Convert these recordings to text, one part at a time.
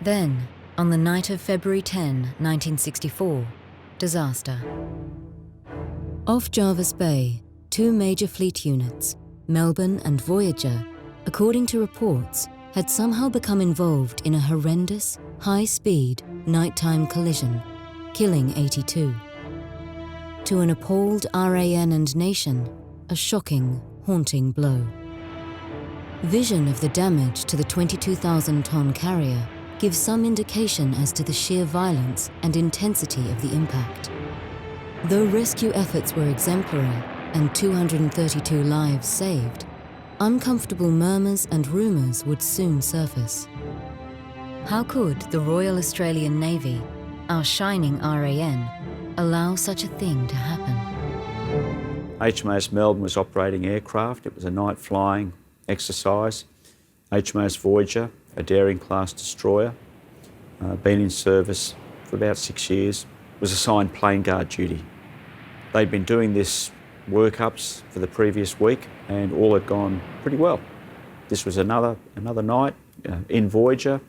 Then, on the night of February 10, 1964, disaster. Off Jervis Bay, two major fleet units, Melbourne and Voyager, according to reports, had somehow become involved in a horrendous, high-speed, nighttime collision, killing 82. To an appalled RAN and nation, a shocking, haunting blow. Vision of the damage to the 22,000-ton carrier gives some indication as to the sheer violence and intensity of the impact. Though rescue efforts were exemplary and 232 lives saved, uncomfortable murmurs and rumours would soon surface. How could the Royal Australian Navy, our shining RAN, allow such a thing to happen? HMAS Melbourne was operating aircraft. It was a night flying exercise. HMAS Voyager, a daring class destroyer, been in service for about 6 years, was assigned plane guard duty. They'd been doing this workups for the previous week and all had gone pretty well. This was another night in Voyager.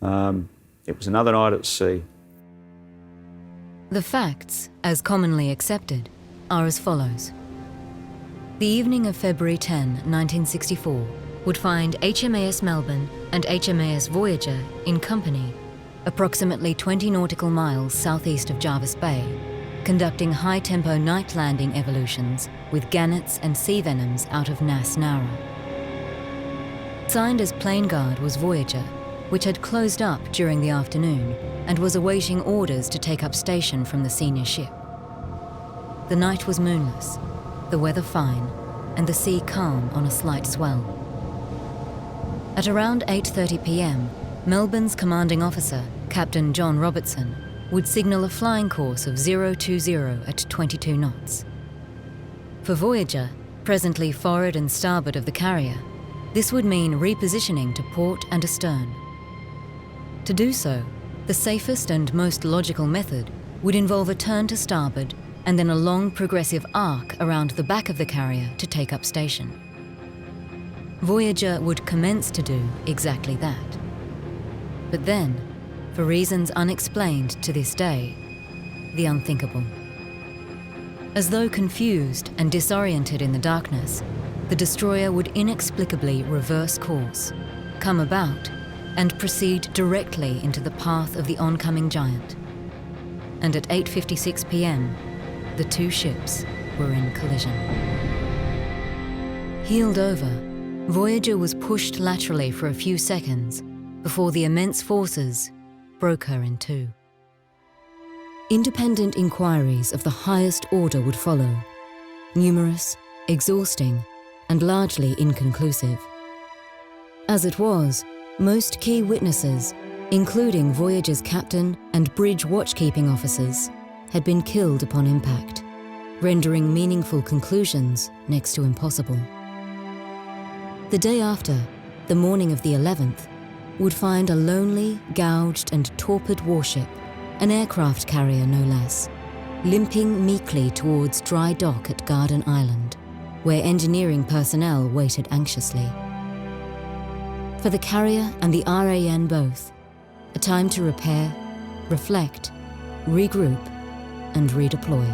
It was another night at sea. The facts, as commonly accepted, are as follows. The evening of February 10, 1964, would find HMAS Melbourne and HMAS Voyager in company, approximately 20 nautical miles southeast of Jervis Bay, conducting high-tempo night landing evolutions with gannets and sea venoms out of Nas Nara. Signed as plane guard was Voyager, which had closed up during the afternoon and was awaiting orders to take up station from the senior ship. The night was moonless, the weather fine, and the sea calm on a slight swell. At around 8:30 p.m, Melbourne's commanding officer, Captain John Robertson, would signal a flying course of 020 at 22 knots. For Voyager, presently forward and starboard of the carrier, this would mean repositioning to port and astern. To do so, the safest and most logical method would involve a turn to starboard and then a long progressive arc around the back of the carrier to take up station. Voyager would commence to do exactly that. But then, for reasons unexplained to this day, the unthinkable. As though confused and disoriented in the darkness, the destroyer would inexplicably reverse course, come about, and proceed directly into the path of the oncoming giant. And at 8:56 p.m, the two ships were in collision. Heeled over, Voyager was pushed laterally for a few seconds before the immense forces broke her in two. Independent inquiries of the highest order would follow, numerous, exhausting, and largely inconclusive. As it was, most key witnesses, including Voyager's captain and bridge watchkeeping officers, had been killed upon impact, rendering meaningful conclusions next to impossible. The day after, the morning of the 11th, would find a lonely, gouged and torpid warship, an aircraft carrier no less, limping meekly towards dry dock at Garden Island, where engineering personnel waited anxiously. For the carrier and the RAN both, a time to repair, reflect, regroup, and redeploy.